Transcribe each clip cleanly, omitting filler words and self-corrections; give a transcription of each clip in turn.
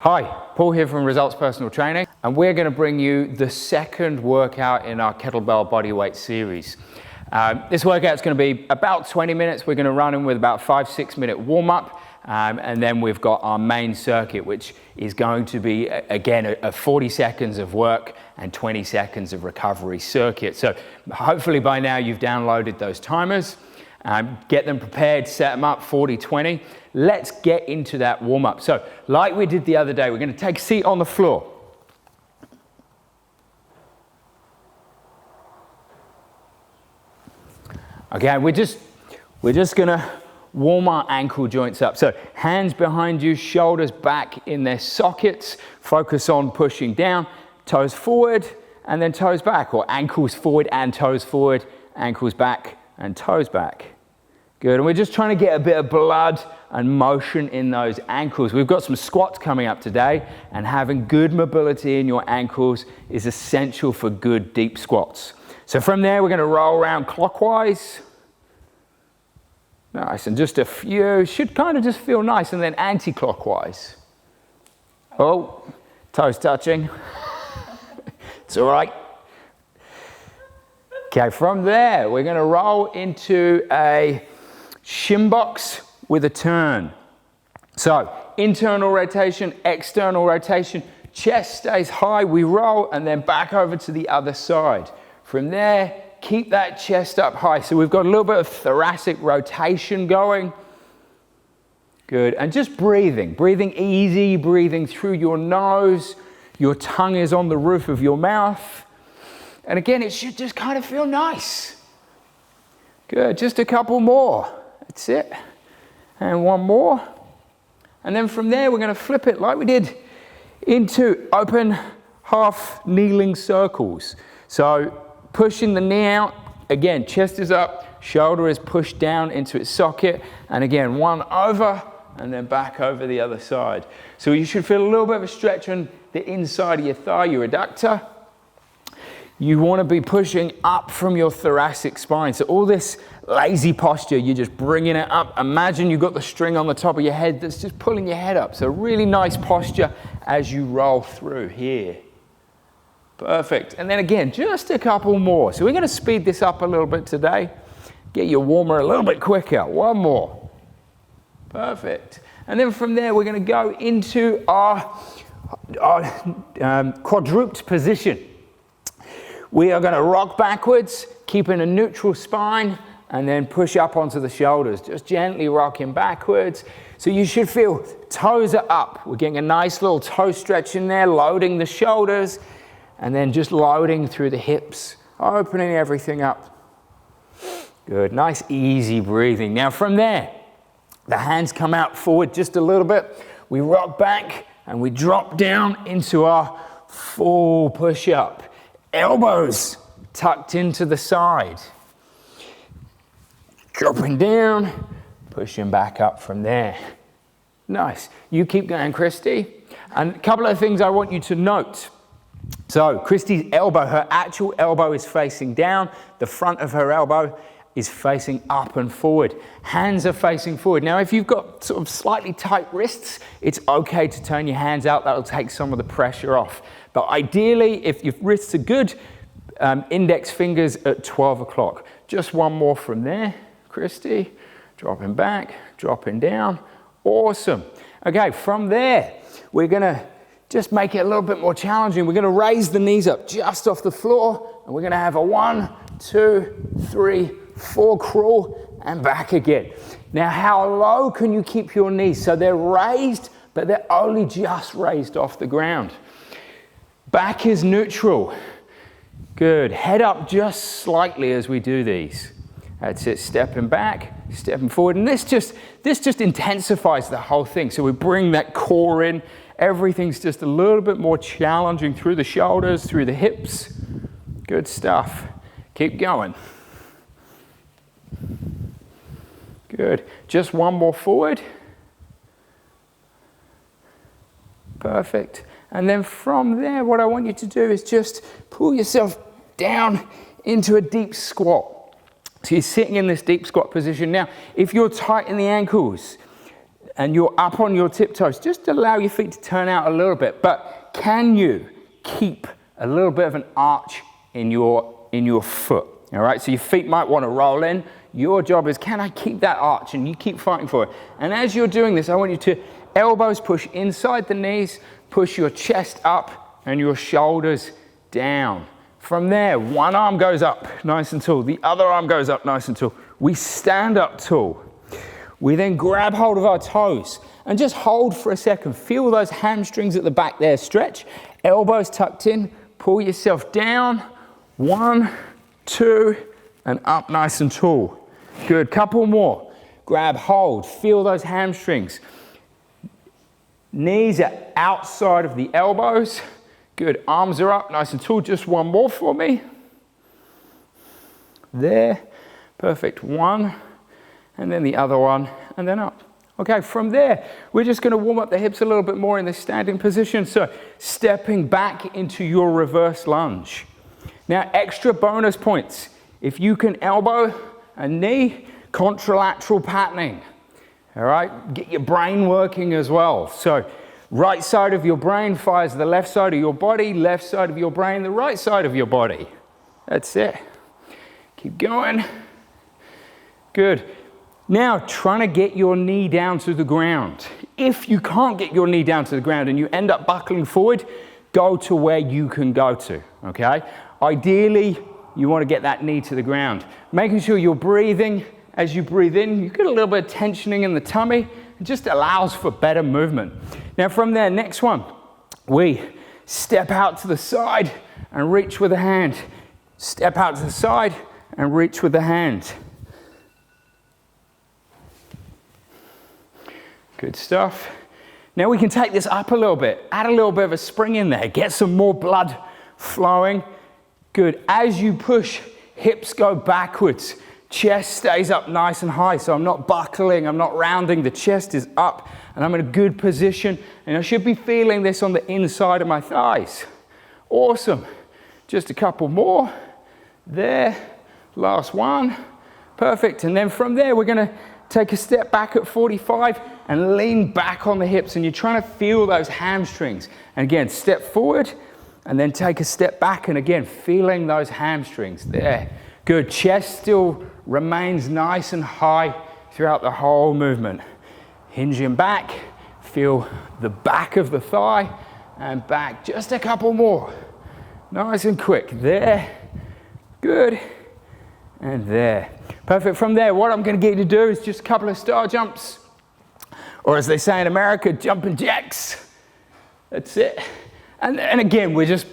Hi, Paul here from Results Personal Training, and we're going to bring you the second workout in our Kettlebell Bodyweight series. This workout is going to be about 20 minutes. We're going to run in with about 5-6 minute warm-up, and then we've got our main circuit, which is going to be, again, a 40 seconds of work and 20 seconds of recovery circuit. So hopefully by now you've downloaded those timers. Get them prepared, set them up, 40-20. Let's get into that warm-up. So like we did the other day, we're going to take a seat on the floor. Okay, we're just going to warm our ankle joints up. So hands behind you, shoulders back in their sockets. Focus on pushing down, toes forward, and then toes back, or ankles forward and toes forward, ankles back and toes back. Good, and we're just trying to get a bit of blood and motion in those ankles. We've got some squats coming up today, and having good mobility in your ankles is essential for good deep squats. So from there, we're going to roll around clockwise. Nice, and just a few, should kind of just feel nice, and then anti-clockwise. Oh, toes touching. It's all right. Okay, from there, we're going to roll into a shin box with a turn. So internal rotation, external rotation, chest stays high, we roll, and then back over to the other side. From there, keep that chest up high. So we've got a little bit of thoracic rotation going. Good, and just breathing easy, breathing through your nose. Your tongue is on the roof of your mouth. And again, it should just kind of feel nice. Good, just a couple more. That's it. And one more. And then from there, we're going to flip it like we did into open half kneeling circles. So pushing the knee out. Again, chest is up, shoulder is pushed down into its socket. And again, one over and then back over the other side. So you should feel a little bit of a stretch on the inside of your thigh, your adductor. You want to be pushing up from your thoracic spine. So all this lazy posture, you're just bringing it up. Imagine you've got the string on the top of your head that's just pulling your head up. So really nice posture as you roll through here. Perfect. And then again, just a couple more. So we're going to speed this up a little bit today. Get your warmer a little bit quicker. One more. Perfect. And then from there, we're going to go into our quadruped position. We are going to rock backwards, keeping a neutral spine, and then push up onto the shoulders, just gently rocking backwards. So you should feel toes are up. We're getting a nice little toe stretch in there, loading the shoulders, and then just loading through the hips, opening everything up. Good, nice easy breathing. Now from there, the hands come out forward just a little bit. We rock back and we drop down into our full push-up. Elbows tucked into the side. Dropping down, pushing back up from there. Nice. You keep going, Christy. And a couple of things I want you to note. So Christy's elbow, her actual elbow is facing down. The front of her elbow is facing up and forward. Hands are facing forward. Now, if you've got sort of slightly tight wrists, it's okay to turn your hands out. That'll take some of the pressure off. But ideally, if your wrists are good, index fingers at 12 o'clock. Just one more from there, Christy. Dropping back, dropping down. Awesome. Okay, from there, we're going to just make it a little bit more challenging. We're going to raise the knees up just off the floor, and we're going to have a 1, 2, 3, 4 crawl and back again. Now, how low can you keep your knees? So they're raised, but they're only just raised off the ground. Back is neutral. Good. Head up just slightly as we do these. That's it. Stepping back, stepping forward. And this just intensifies the whole thing. So we bring that core in. Everything's just a little bit more challenging through the shoulders, through the hips. Good stuff. Keep going. Good. Just one more forward. Perfect. And then from there, what I want you to do is just pull yourself down into a deep squat. So you're sitting in this deep squat position. Now, if you're tight in the ankles, and you're up on your tiptoes, just allow your feet to turn out a little bit. But can you keep a little bit of an arch in your foot? All right, so your feet might want to roll in. Your job is, can I keep that arch? And you keep fighting for it. And as you're doing this, I want you to elbows push inside the knees, push your chest up and your shoulders down. From there, one arm goes up nice and tall. The other arm goes up nice and tall. We stand up tall. We then grab hold of our toes and just hold for a second. Feel those hamstrings at the back there stretch. Elbows tucked in. Pull yourself down. 1, 2, and up nice and tall. Good, couple more. Grab hold, feel those hamstrings. Knees are outside of the elbows. Good, arms are up, nice and tall. Just one more for me. There, perfect. One, and then the other one, and then up. Okay, from there, we're just gonna warm up the hips a little bit more in this standing position. So, stepping back into your reverse lunge. Now, extra bonus points. If you can elbow a knee, contralateral patterning. All right, get your brain working as well. So, right side of your brain fires the left side of your body, left side of your brain, the right side of your body. That's it. Keep going. Good. Now, trying to get your knee down to the ground. If you can't get your knee down to the ground and you end up buckling forward, go to where you can go to, okay? Ideally, you want to get that knee to the ground. Making sure you're breathing. As you breathe in, you get a little bit of tensioning in the tummy. It just allows for better movement. Now from there, next one, we step out to the side and reach with a hand. Step out to the side and reach with the hand. Good stuff. Now we can take this up a little bit. Add a little bit of a spring in there. Get some more blood flowing. Good. As you push, hips go backwards. Chest stays up nice and high, so I'm not buckling, I'm not rounding. The chest is up, and I'm in a good position, and I should be feeling this on the inside of my thighs. Awesome. Just a couple more. There. Last one. Perfect. And then from there, we're going to take a step back at 45 and lean back on the hips, and you're trying to feel those hamstrings. And again, step forward, and then take a step back, and again, feeling those hamstrings. There. Good. Chest still remains nice and high throughout the whole movement. Hinging back, feel the back of the thigh, and back. Just a couple more. Nice and quick. There. Good. And there. Perfect. From there, what I'm going to get you to do is just a couple of star jumps, or as they say in America, jumping jacks. That's it. And again, we're just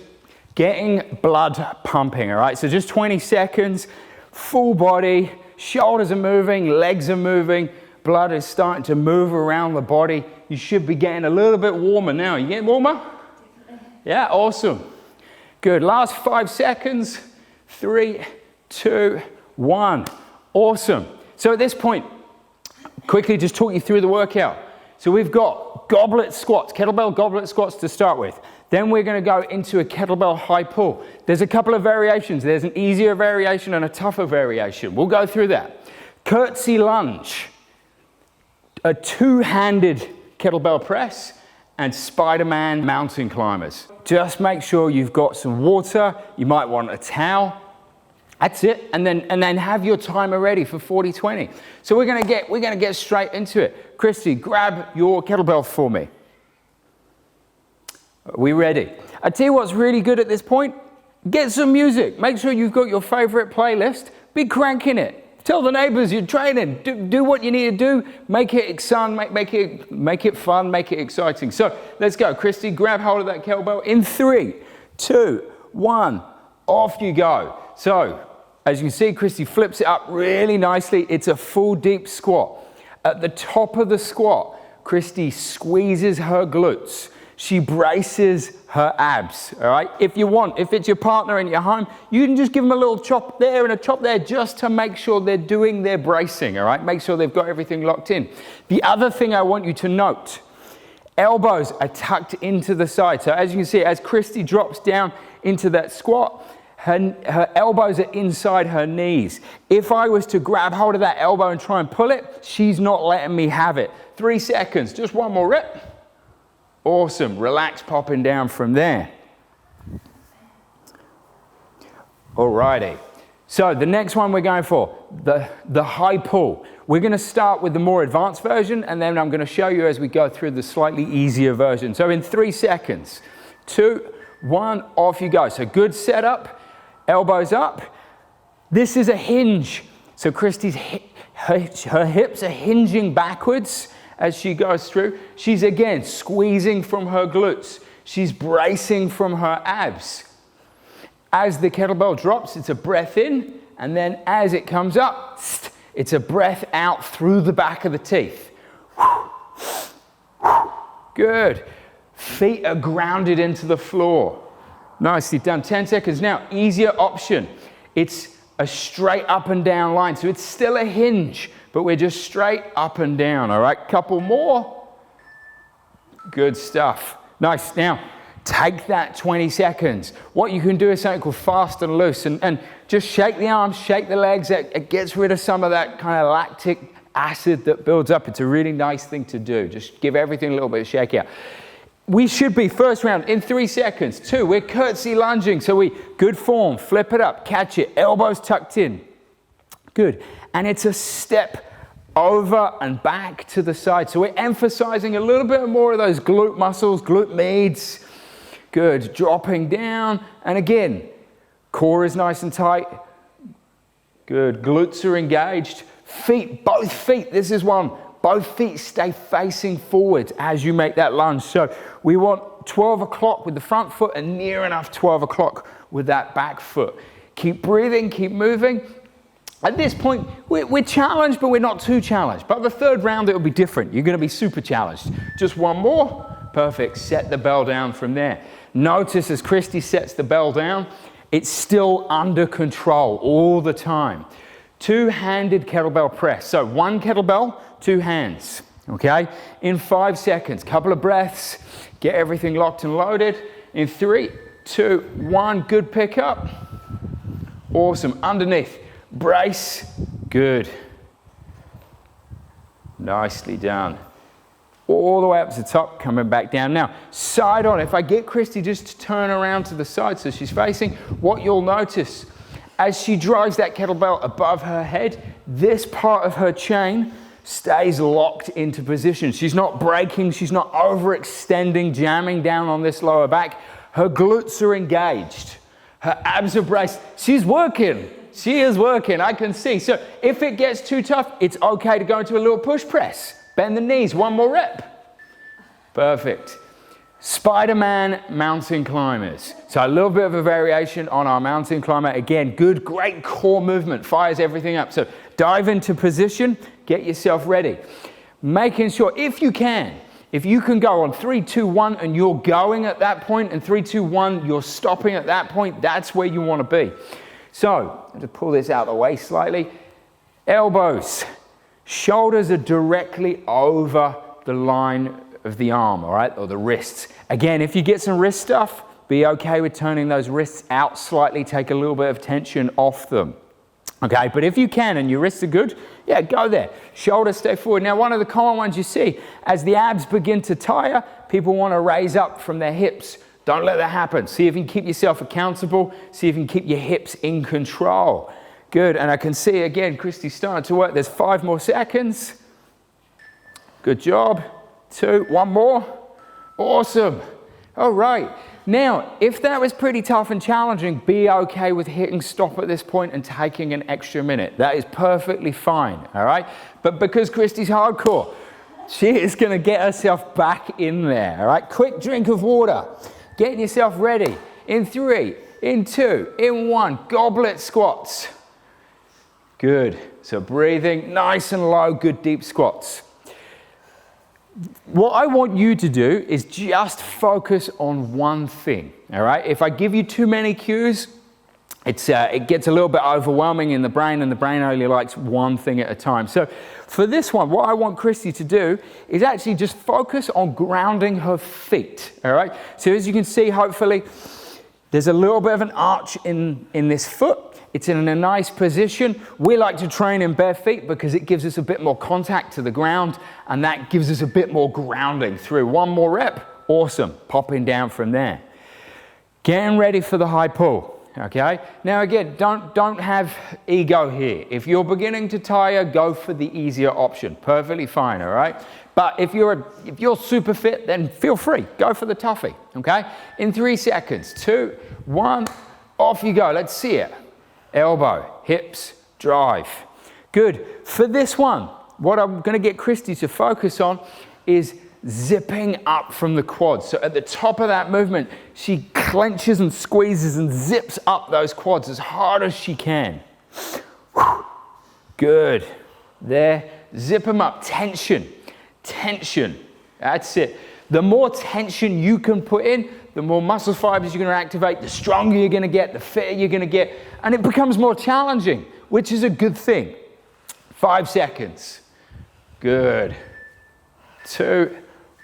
getting blood pumping, all right? So just 20 seconds, full body, shoulders are moving, legs are moving, blood is starting to move around the body. You should be getting a little bit warmer now. You getting warmer? Yeah, awesome. Good. Last 5 seconds. 3, 2, 1. Awesome. So at this point, quickly just talk you through the workout. So we've got goblet squats, kettlebell goblet squats to start with. Then we're going to go into a kettlebell high pull. There's a couple of variations. There's an easier variation and a tougher variation. We'll go through that. Curtsy lunge, a two-handed kettlebell press, and Spider-Man mountain climbers. Just make sure you've got some water. You might want a towel. That's it. And then have your timer ready for 40-20. So we're gonna get straight into it. Christy, grab your kettlebell for me. Are we ready? I tell you what's really good at this point. Get some music. Make sure you've got your favorite playlist. Be cranking it. Tell the neighbors you're training. Do what you need to do. Make it fun. Make it exciting. So let's go. Christy, grab hold of that kettlebell. In 3, 2, 1, off you go. So as you can see, Christy flips it up really nicely. It's a full deep squat. At the top of the squat, Christy squeezes her glutes. She braces her abs, all right? If you want, if it's your partner and you're home, you can just give them a little chop there and a chop there just to make sure they're doing their bracing, all right? Make sure they've got everything locked in. The other thing I want you to note, elbows are tucked into the side. So as you can see, as Christy drops down into that squat, Her elbows are inside her knees. If I was to grab hold of that elbow and try and pull it, she's not letting me have it. 3 seconds, just one more rep. Awesome, relax, popping down from there. Alrighty, so the next one we're going for, the high pull. We're gonna start with the more advanced version, and then I'm gonna show you as we go through the slightly easier version. So in 3 seconds, 2, 1, off you go. So good setup. Elbows up. This is a hinge. So Christy's her hips are hinging backwards as she goes through. She's again squeezing from her glutes. She's bracing from her abs. As the kettlebell drops, it's a breath in, and then as it comes up, it's a breath out through the back of the teeth. Good. Feet are grounded into the floor. Nicely done. 10 seconds now. Easier option. It's a straight up and down line. So it's still a hinge, but we're just straight up and down. All right, couple more. Good stuff. Nice. Now, take that 20 seconds. What you can do is something called fast and loose, and just shake the arms, shake the legs. It gets rid of some of that kind of lactic acid that builds up. It's a really nice thing to do. Just give everything a little bit of shake out. We should be first round in 3 seconds. 2, we're curtsy lunging. So good form, flip it up, catch it, elbows tucked in. Good. And it's a step over and back to the side. So we're emphasizing a little bit more of those glute muscles, glute medius. Good. Dropping down. And again, core is nice and tight. Good. Glutes are engaged. Feet, both feet. This is one. Both feet stay facing forward as you make that lunge. So we want 12 o'clock with the front foot and near enough 12 o'clock with that back foot. Keep breathing, keep moving. At this point, we're challenged, but we're not too challenged. But the third round, it'll be different. You're gonna be super challenged. Just one more. Perfect. Set the bell down from there. Notice as Christy sets the bell down, it's still under control all the time. 2-handed kettlebell press. So 1 kettlebell, 2 hands, okay? In 5 seconds, couple of breaths, get everything locked and loaded. In 3, 2, 1, good pickup. Awesome, underneath, brace, good. Nicely done. All the way up to the top, coming back down. Now, side on, if I get Christy just to turn around to the side so she's facing, what you'll notice, as she drives that kettlebell above her head, this part of her chain stays locked into position. She's not breaking, she's not overextending, jamming down on this lower back. Her glutes are engaged. Her abs are braced. She's working. She is working, I can see. So if it gets too tough, it's okay to go into a little push press. Bend the knees, 1 more rep. Perfect. Spider-Man mountain climbers. So a little bit of a variation on our mountain climber. Again, good, great core movement, fires everything up. So dive into position, get yourself ready. Making sure, if you can go on 3, 2, 1 and you're going at that point, and 3, 2, 1, you're stopping at that point, that's where you want to be. So, to pull this out of the way slightly, elbows, shoulders are directly over the line of the arm, all right, or the wrists. Again, if you get some wrist stuff, be okay with turning those wrists out slightly, take a little bit of tension off them. Okay, but if you can and your wrists are good, yeah, go there. Shoulders stay forward. Now, one of the common ones you see, as the abs begin to tire, people want to raise up from their hips. Don't let that happen. See if you can keep yourself accountable. See if you can keep your hips in control. Good, and I can see again, Christy's starting to work. There's 5 more seconds. Good job. 2, 1 more. Awesome. All right. Now, if that was pretty tough and challenging, be okay with hitting stop at this point and taking an extra minute. That is perfectly fine, all right? But because Christy's hardcore, she is going to get herself back in there, all right? Quick drink of water. Getting yourself ready. In 3, in 2, in 1. Goblet squats. Good. So breathing nice and low, good deep squats. What I want you to do is just focus on one thing, all right? If I give you too many cues, it gets a little bit overwhelming in the brain, and the brain only likes one thing at a time. So for this one, what I want Christy to do is actually just focus on grounding her feet, all right? So as you can see, hopefully, There's a little bit of an arch in this foot. It's in a nice position. We like to train in bare feet because it gives us a bit more contact to the ground, and that gives us a bit more grounding through. One more rep. Awesome. Popping down from there. Getting ready for the high pull. Okay. Now again, don't have ego here. If you're beginning to tire, go for the easier option. Perfectly fine. All right. But if you're super fit, then feel free. Go for the toughie. Okay. In 3 seconds. 2, 1. Off you go. Let's see it. Elbow, hips, drive. Good. For this one, what I'm going to get Christy to focus on is zipping up from the quads. So at the top of that movement, she clenches and squeezes and zips up those quads as hard as she can. Good. There. Zip them up. Tension. Tension. That's it. The more tension you can put in, the more muscle fibers you're going to activate, the stronger you're going to get, the fitter you're going to get, and it becomes more challenging, which is a good thing. 5 seconds. Good. 2,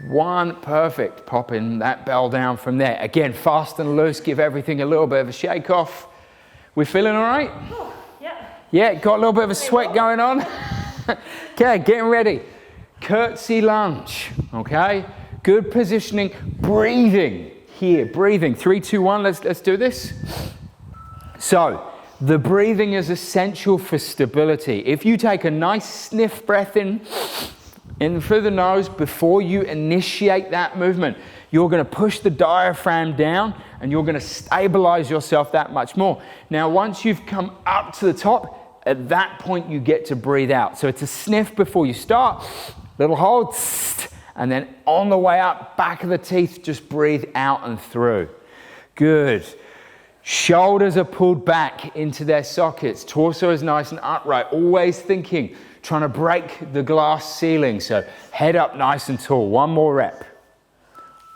1, perfect. Popping that bell down from there. Again, fast and loose, give everything a little bit of a shake off. We feeling all right? Oh, yeah. Yeah, got a little bit of a sweat going on. Okay, getting ready. Curtsy lunge, okay? Good positioning, breathing. Here, breathing. 3, 2, 1. Let's do this. So, the breathing is essential for stability. If you take a nice sniff breath in through the nose before you initiate that movement, you're going to push the diaphragm down and you're going to stabilize yourself that much more. Now, once you've come up to the top, at that point you get to breathe out. So it's a sniff before you start, little hold, and then on the way up, back of the teeth, just breathe out and through. Good. Shoulders are pulled back into their sockets. Torso is nice and upright. Always thinking, trying to break the glass ceiling. So head up nice and tall. 1 more rep.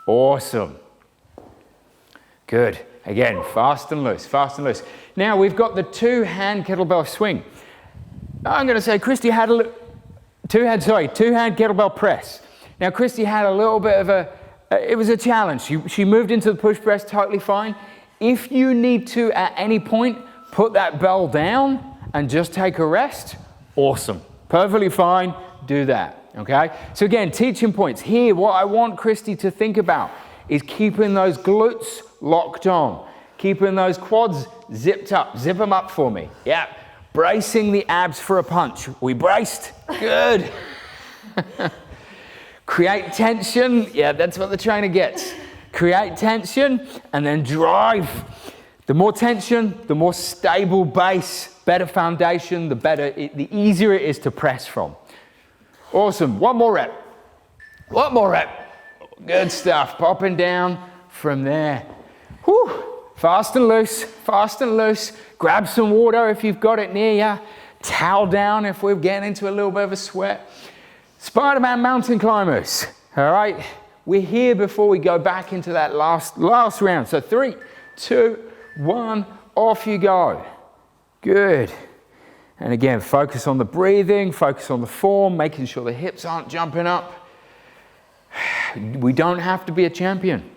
Awesome. Good. Again, fast and loose, fast and loose. Now we've got the 2-hand kettlebell swing. I'm going to say Christy had a 2-hand kettlebell press. Now, Christy had a little bit of it was a challenge. She moved into the push press totally fine. If you need to, at any point, put that bell down and just take a rest, awesome. Perfectly fine, do that, okay? So again, teaching points. Here, what I want Christy to think about is keeping those glutes locked on, keeping those quads zipped up. Zip them up for me. Yeah. Bracing the abs for a punch. We braced? Good. Create tension. Yeah, that's what the trainer gets. Create tension and then drive. The more tension, the more stable base, better foundation, the easier it is to press from. Awesome. 1 more rep. 1 more rep. Good stuff. Popping down from there. Whew. Fast and loose. Fast and loose. Grab some water if you've got it near you. Towel down if we're getting into a little bit of a sweat. Spider-Man mountain climbers, all right? We're here before we go back into that last round. So 3, 2, 1, off you go. Good. And again, focus on the breathing, focus on the form, making sure the hips aren't jumping up. We don't have to be a champion.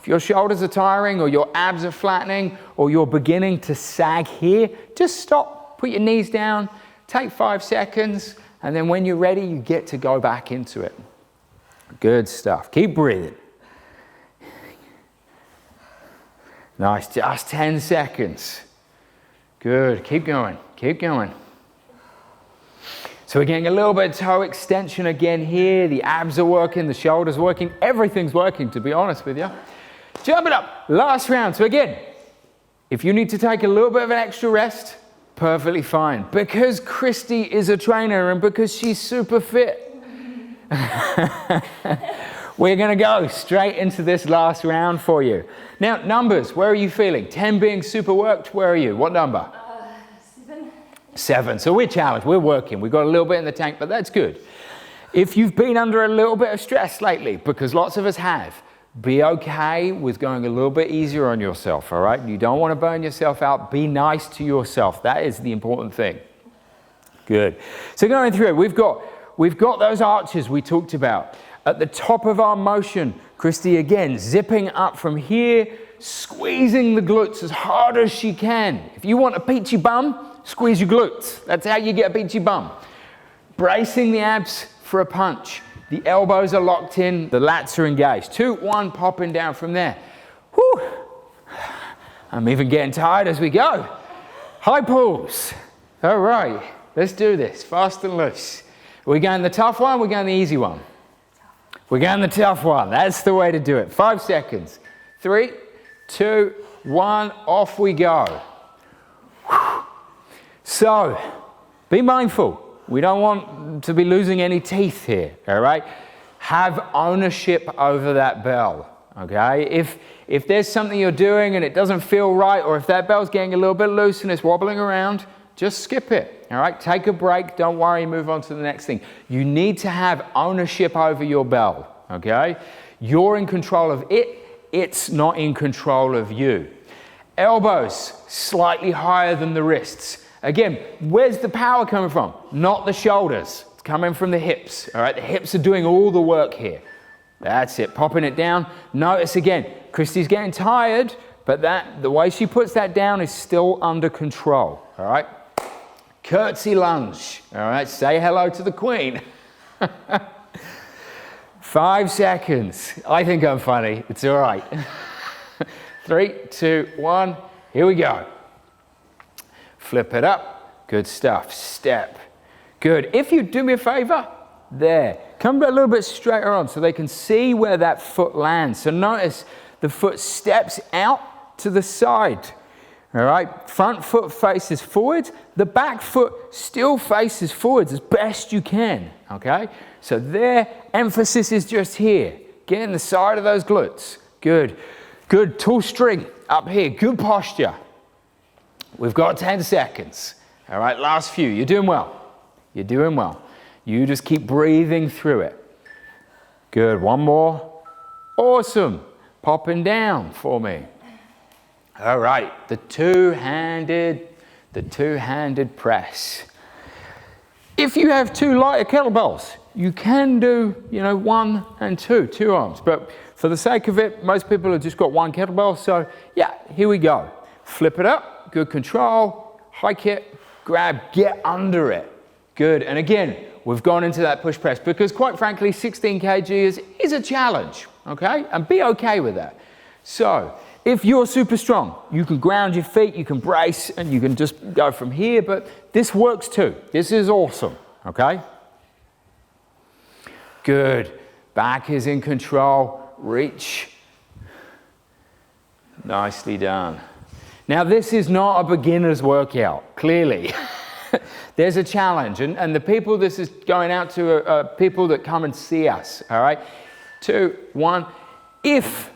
If your shoulders are tiring or your abs are flattening or you're beginning to sag here, just stop, put your knees down, take 5 seconds, and then when you're ready, you get to go back into it. Good stuff. Keep breathing. Nice, just 10 seconds. Good, keep going, keep going. So we're getting a little bit of toe extension again here. The abs are working, the shoulders working, everything's working, to be honest with you. Jump it up, last round. So again, if you need to take a little bit of an extra rest, perfectly fine. Because Christy is a trainer and because she's super fit, we're going to go straight into this last round for you. Now, numbers, where are you feeling? 10 being super worked, where are you? What number? 7. 7. So we're challenged, we're working. We've got a little bit in the tank, but that's good. If you've been under a little bit of stress lately, because lots of us have, be okay with going a little bit easier on yourself, all right? You don't want to burn yourself out. Be nice to yourself. That is the important thing. Good. So going through it, we've got those arches we talked about. At the top of our motion, Christy, again, zipping up from here squeezing the glutes as hard as she can. If you want a peachy bum, squeeze your glutes. That's how you get a peachy bum. Bracing the abs for a punch. The elbows are locked in, the lats are engaged. 2, 1, popping down from there. Whew. I'm even getting tired as we go. High pulls. All right, let's do this, fast and loose. We're going the tough one, we're going the easy one. We're going the tough one, that's the way to do it. 5 seconds. 3, 2, 1, off we go. Whew. So, be mindful. We don't want to be losing any teeth here, all right? Have ownership over that bell, okay? If there's something you're doing and it doesn't feel right, or if that bell's getting a little bit loose and it's wobbling around, just skip it, all right? Take a break, don't worry, move on to the next thing. You need to have ownership over your bell, okay? You're in control of it, it's not in control of you. Elbows slightly higher than the wrists. Again, where's the power coming from? Not the shoulders, it's coming from the hips, all right? The hips are doing all the work here. That's it, popping it down. Notice again, Christy's getting tired, but the way she puts that down is still under control, all right? Curtsy lunge, all right? Say hello to the queen. 5 seconds. I think I'm funny, it's all right. 3, 2, 1, here we go. Flip it up, good stuff, step. Good, if you do me a favor, there. Come a little bit straighter on so they can see where that foot lands. So notice the foot steps out to the side. All right, front foot faces forward. The back foot still faces forwards as best you can. Okay, so their emphasis is just here. Getting the side of those glutes. Good, good. Tall string up here. Good posture. We've got 10 seconds. All right, last few. You're doing well. You're doing well. You just keep breathing through it. Good, one more. Awesome. Popping down for me. All right, the two-handed press. If you have 2 lighter kettlebells, you can do, 1 and 2 arms. But for the sake of it, most people have just got 1 kettlebell. So yeah, here we go. Flip it up, good control, hike it, grab, get under it. Good, and again, we've gone into that push press because quite frankly, 16 kg is a challenge, okay? And be okay with that. So, if you're super strong, you can ground your feet, you can brace, and you can just go from here, but this works too. This is awesome, okay? Good, back is in control, reach. Nicely done. Now, this is not a beginner's workout, clearly. There's a challenge, and the people this is going out to are people that come and see us, all right? 2, 1, if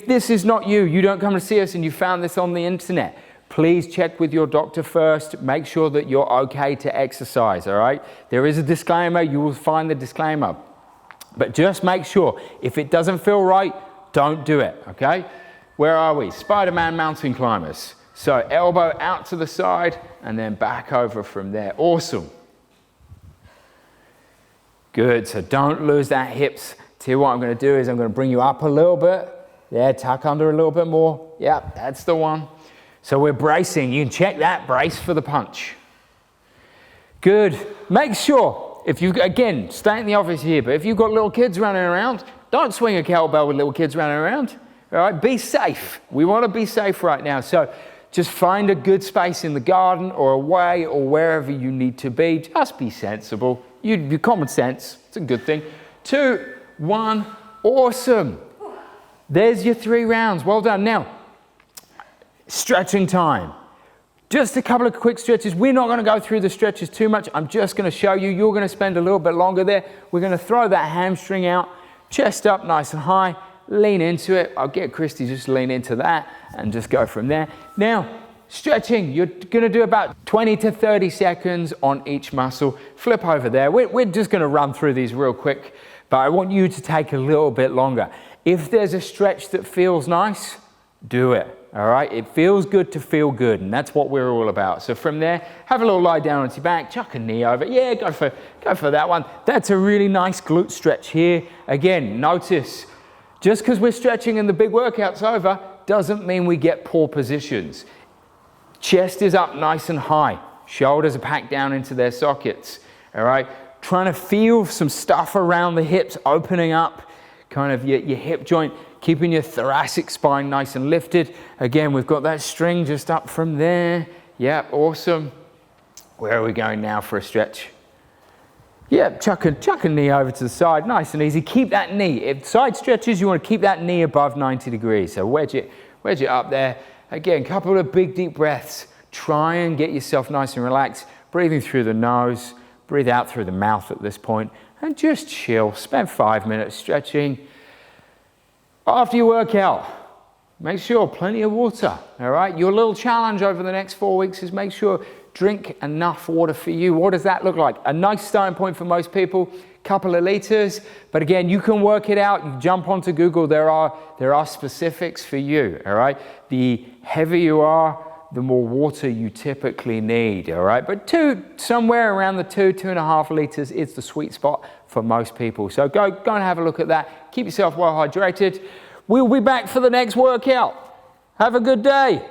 this is not you, you don't come to see us and you found this on the internet, please check with your doctor first, make sure that you're okay to exercise, all right? There is a disclaimer, you will find the disclaimer. But just make sure, if it doesn't feel right, don't do it, okay? Where are we? Spider-Man mountain climbers. So elbow out to the side and then back over from there. Awesome. Good, so don't lose that hips. Tell you what I'm gonna do is I'm gonna bring you up a little bit. Yeah, tuck under a little bit more. Yeah, that's the one. So we're bracing. You can check that, brace for the punch. Good. Make sure, if you, again, stay in the office here, but if you've got little kids running around, don't swing a kettlebell with little kids running around. All right, be safe. We want to be safe right now. So just find a good space in the garden or away or wherever you need to be. Just be sensible. Your common sense, it's a good thing. 2, 1, awesome. There's your 3 rounds. Well done. Now, stretching time. Just a couple of quick stretches. We're not going to go through the stretches too much. I'm just going to show you. You're going to spend a little bit longer there. We're going to throw that hamstring out, chest up nice and high, lean into it. I'll get Christy just lean into that and just go from there. Now, stretching. You're going to do about 20 to 30 seconds on each muscle. Flip over there. We're just going to run through these real quick, but I want you to take a little bit longer. If there's a stretch that feels nice, do it. All right, it feels good to feel good, and that's what we're all about. So from there, have a little lie down on your back, chuck a knee over. Yeah, go for that one. That's a really nice glute stretch here. Again, notice Just because we're stretching and the big workout's over doesn't mean we get poor positions. Chest is up nice and high. Shoulders are packed down into their sockets, all right? Trying to feel some stuff around the hips, opening up kind of your hip joint, keeping your thoracic spine nice and lifted. Again, we've got that string just up from there. Yeah, awesome. Where are we going now for a stretch? Yeah, chuck a knee over to the side, nice and easy. Keep that knee. If side stretches, you want to keep that knee above 90 degrees. So wedge it up there. Again, couple of big deep breaths. Try and get yourself nice and relaxed. Breathing through the nose, breathe out through the mouth at this point, and just chill. Spend 5 minutes stretching. After your workout, make sure plenty of water, all right? Your little challenge over the next 4 weeks is make sure drink enough water for you. What does that look like? A nice starting point for most people, couple of liters. But again, you can work it out. You jump onto Google. There are specifics for you, all right? The heavier you are, the more water you typically need, all right? But somewhere around the 2.5 liters is the sweet spot for most people. So go and have a look at that. Keep yourself well hydrated. We'll be back for the next workout. Have a good day.